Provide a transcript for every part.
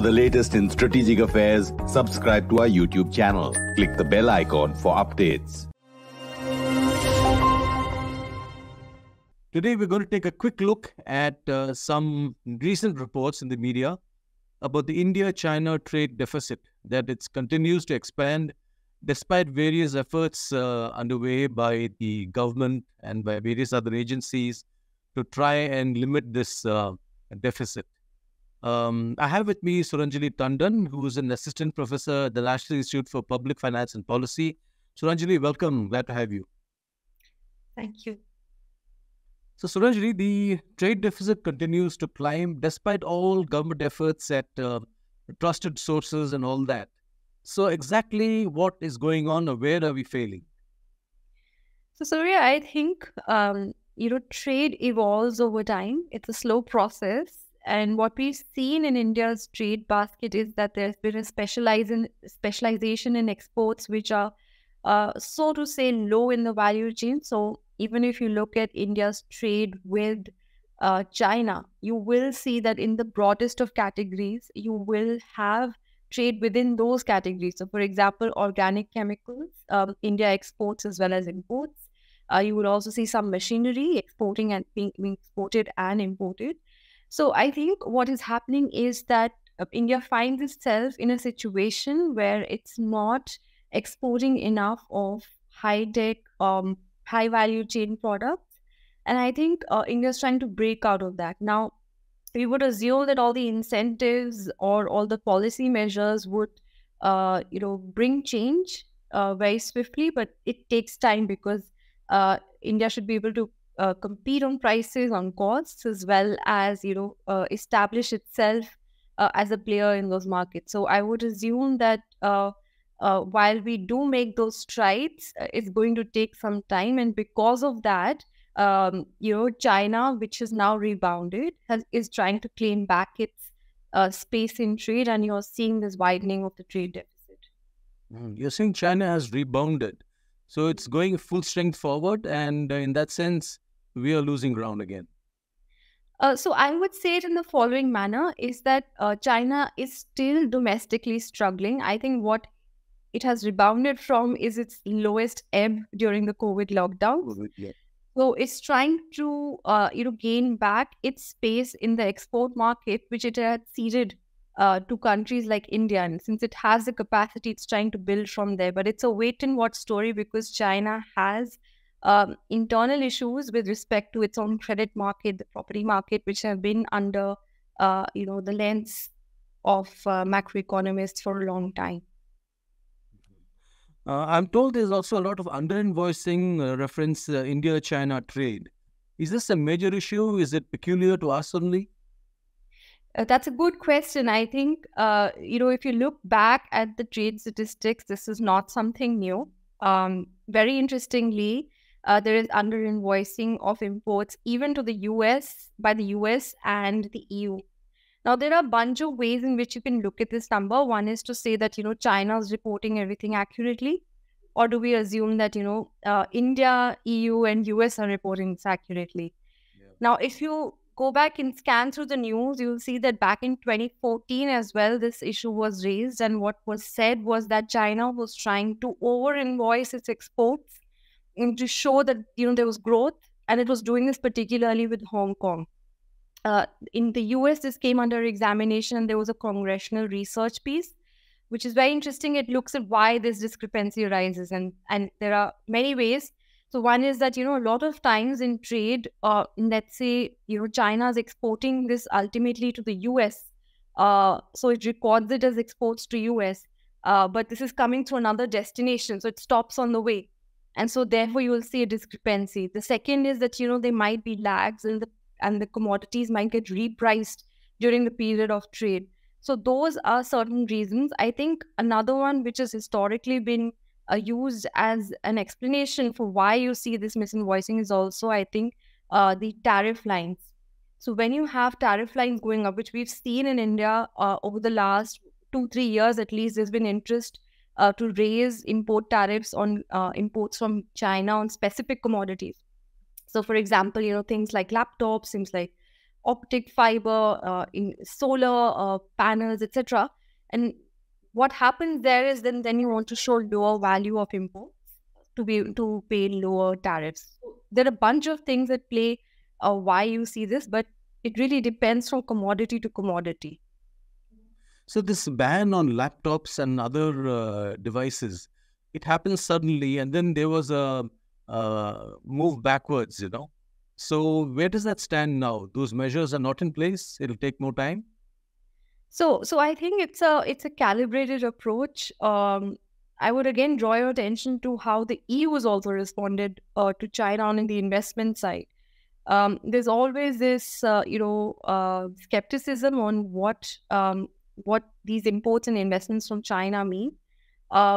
For the latest in strategic affairs, subscribe to our YouTube channel. Click the bell icon for updates. Today, we're going to take a quick look at some recent reports in the media about the India-China trade deficit, that it continues to expand despite various efforts underway by the government and by various other agencies to try and limit this deficit. I have with me Suranjali Tandon, who is an assistant professor at the National Institute for Public Finance and Policy. Suranjali, welcome. Glad to have you. Thank you. So, Suranjali, the trade deficit continues to climb despite all government efforts at trusted sources and all that. So, exactly what is going on, or where are we failing? So, Surya, I think, trade evolves over time. It's a slow process. And what we've seen in India's trade basket is that there's been a specialization in exports, which are, so to say, low in the value chain. So even if you look at India's trade with China, you will see that in the broadest of categories, you will have trade within those categories. So for example, organic chemicals, India exports as well as imports. You will also see some machinery exporting and being exported and imported. So I think what is happening is that India finds itself in a situation where it's not exporting enough of high-tech, high-value chain products. And I think India is trying to break out of that. Now, we would assume that all the incentives or all the policy measures would, bring change very swiftly, but it takes time because India should be able to compete on prices, on costs, as well as, establish itself as a player in those markets. So I would assume that while we do make those strides, it's going to take some time. And because of that, China, which has now rebounded, is trying to claim back its space in trade. And you're seeing this widening of the trade deficit. You're saying China has rebounded. So it's going full strength forward. And in that sense, we are losing ground again. So I would say it in the following manner is that China is still domestically struggling. I think what it has rebounded from is its lowest ebb during the COVID lockdown. Yeah. So it's trying to, gain back its space in the export market, which it had ceded to countries like India. And since it has the capacity, it's trying to build from there. But it's a wait-and-watch story because China has internal issues with respect to its own credit market, the property market, which have been under, the lens of macroeconomists for a long time. I'm told there's also a lot of underinvoicing reference India-China trade. Is this a major issue? Is it peculiar to us only? That's a good question. I think, if you look back at the trade statistics, this is not something new. Very interestingly, there is underinvoicing of imports even to the US, by the US and the EU. Now, there are a bunch of ways in which you can look at this number. One is to say that, China is reporting everything accurately. Or do we assume that, India, EU and US are reporting this accurately? Yeah. Now, if you go back and scan through the news, you'll see that back in 2014 as well, this issue was raised. And what was said was that China was trying to over-invoice its exports and to show that, there was growth. And it was doing this particularly with Hong Kong. In the US, this came under examination and there was a congressional research piece, which is very interesting. It looks at why this discrepancy arises. And there are many ways. So one is that, a lot of times in trade, let's say, China is exporting this ultimately to the US. So it records it as exports to US. But this is coming to another destination. So it stops on the way. And so therefore, you will see a discrepancy. The second is that, there might be lags and the commodities might get repriced during the period of trade. So those are certain reasons. I think another one which has historically been used as an explanation for why you see this misinvoicing is also, I think, the tariff lines. So when you have tariff lines going up, which we've seen in India over the last 2-3 years at least, there's been interest to raise import tariffs on imports from China on specific commodities. So, for example, things like laptops, things like optic fiber, in solar panels, etc. And what happens there is then you want to show lower value of imports to pay lower tariffs. So there are a bunch of things at play why you see this, but it really depends from commodity to commodity. So this ban on laptops and other devices, it happened suddenly, and then there was a move backwards, So where does that stand now? Those measures are not in place. It'll take more time. So I think it's a calibrated approach. I would again draw your attention to how the EU has also responded to China on the investment side. There's always this skepticism on what these imports and investments from China mean.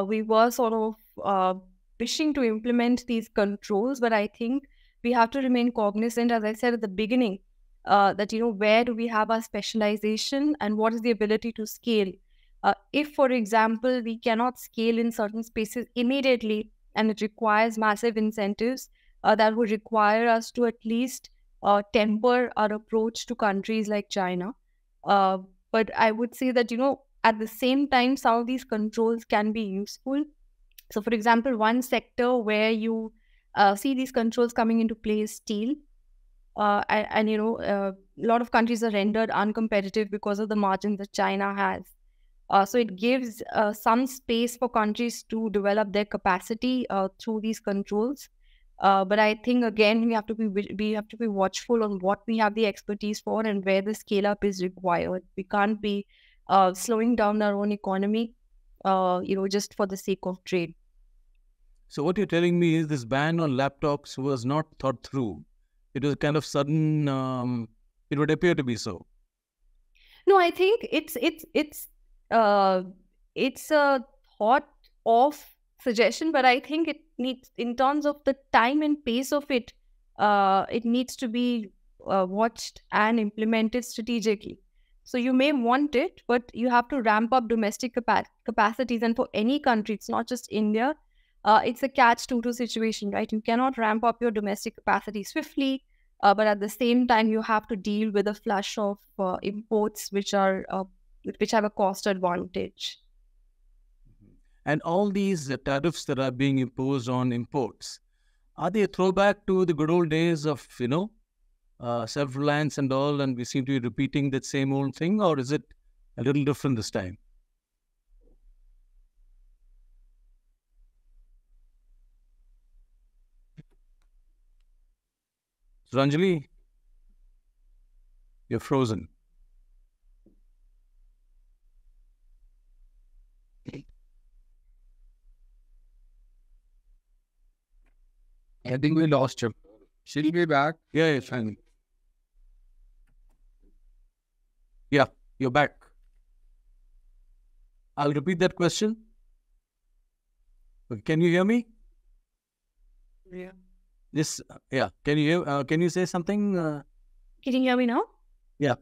We were sort of wishing to implement these controls, but I think we have to remain cognizant, as I said at the beginning, that where do we have our specialization and what is the ability to scale. If, for example, we cannot scale in certain spaces immediately and it requires massive incentives, that would require us to at least temper our approach to countries like China. But I would say that, at the same time, some of these controls can be useful. So, for example, one sector where you see these controls coming into play is steel. And a lot of countries are rendered uncompetitive because of the margins that China has. So it gives some space for countries to develop their capacity through these controls. But I think again we have to be watchful on what we have the expertise for and where the scale up is required. We can't be slowing down our own economy, just for the sake of trade. So what you're telling me is this ban on laptops was not thought through. It was kind of sudden. It would appear to be so. No, I think it's a thought of suggestion, but I think it needs, in terms of the time and pace of it, it needs to be watched and implemented strategically. So you may want it, but you have to ramp up domestic capacities. And for any country, it's not just India, it's a catch-22 situation, right? You cannot ramp up your domestic capacity swiftly, but at the same time, you have to deal with a flush of imports which have a cost advantage. And all these tariffs that are being imposed on imports, are they a throwback to the good old days of, self-reliance and all, and we seem to be repeating that same old thing, or is it a little different this time? Ranjali, you're frozen. I think we lost him. She'll be back. Yeah, fine. Yeah, you're back. I'll repeat that question. Can you hear me? Yeah. Yes. Yeah. Can you hear? Can you say something? Can you hear me now? Yeah.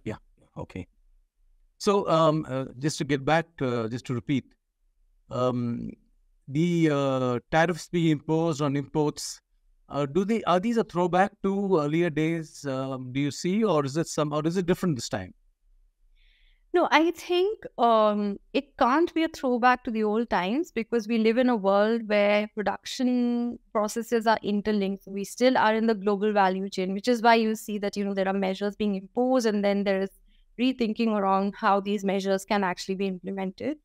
Okay. So, just to get back, just to repeat, the tariffs being imposed on imports, are these a throwback to earlier days? Do you see, or is it different this time? No, I think it can't be a throwback to the old times because we live in a world where production processes are interlinked. We still are in the global value chain, which is why you see that, there are measures being imposed and then there is rethinking around how these measures can actually be implemented.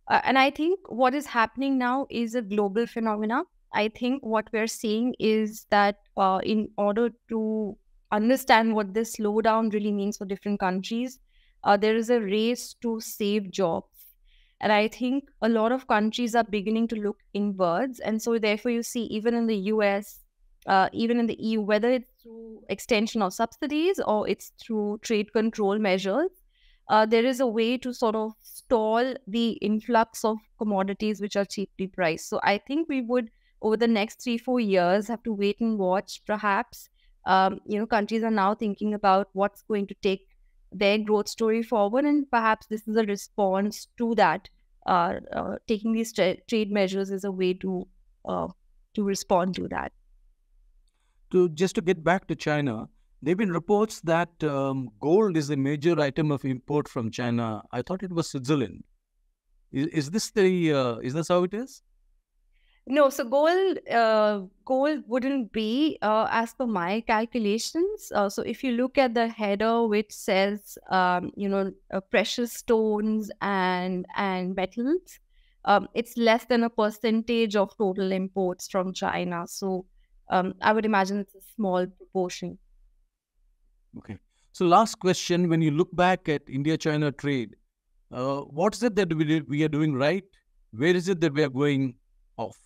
And I think what is happening now is a global phenomena. I think what we're seeing is that in order to understand what this slowdown really means for different countries, there is a race to save jobs. And I think a lot of countries are beginning to look inwards. And so therefore you see even in the US, even in the EU, whether it's through extension of subsidies or it's through trade control measures, there is a way to sort of stall the influx of commodities which are cheaply priced. So I think we would, over the next 3-4 years, have to wait and watch. Perhaps, countries are now thinking about what's going to take their growth story forward, and perhaps this is a response to that. Taking these trade measures is a way to respond to that. Just to get back to China, There have been reports that gold is a major item of import from China. I thought it was Switzerland. Is this is this how it is? No, so gold wouldn't be as per my calculations. So if you look at the header which says, precious stones and metals, it's less than a percentage of total imports from China. So I would imagine it's a small proportion. Okay. So last question: when you look back at India-China trade, what is it that we are doing right? Where is it that we are going off?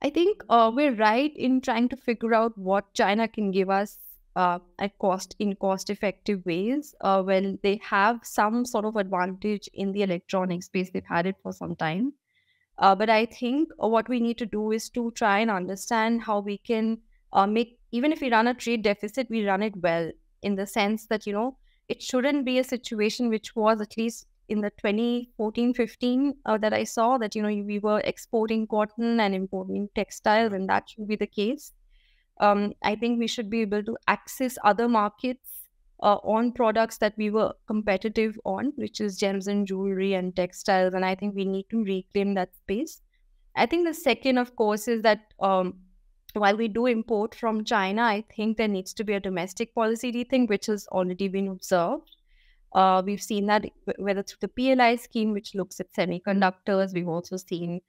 I think we're right in trying to figure out what China can give us in cost-effective ways. Well, they have some sort of advantage in the electronic space. They've had it for some time. But I think what we need to do is to try and understand how we can even if we run a trade deficit, we run it well, in the sense that, it shouldn't be a situation which was, at least in the 2014-15 that I saw, that, we were exporting cotton and importing textiles, and that should be the case. I think we should be able to access other markets on products that we were competitive on, which is gems and jewelry and textiles. And I think we need to reclaim that space. I think the second, of course, is that while we do import from China, I think there needs to be a domestic policy rethink, which has already been observed. We've seen that whether through the PLI scheme, which looks at semiconductors. We've also seen,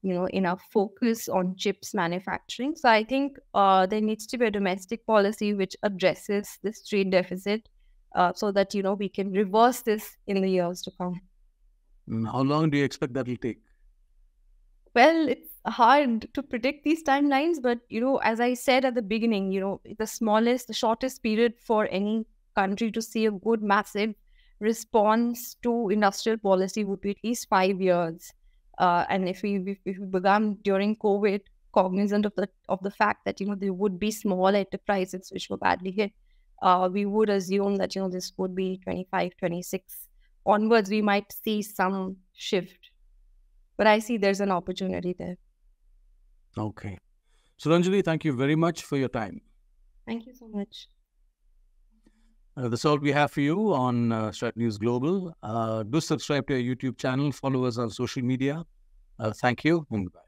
enough focus on chips manufacturing. So I think there needs to be a domestic policy which addresses this trade deficit, so that, we can reverse this in the years to come. How long do you expect that will take? Well, it's hard to predict these timelines, but, as I said at the beginning, the shortest period for any country to see a good, massive response to industrial policy would be at least 5 years. And if we began during COVID, cognizant of the fact that, there would be small enterprises which were badly hit, we would assume that, this would be 25, 26 onwards, we might see some shift. But I see there's an opportunity there. Okay. Suranjali, thank you very much for your time. Thank you so much. That's all we have for you on Strat News Global. Do subscribe to our YouTube channel, follow us on social media. Thank you and goodbye.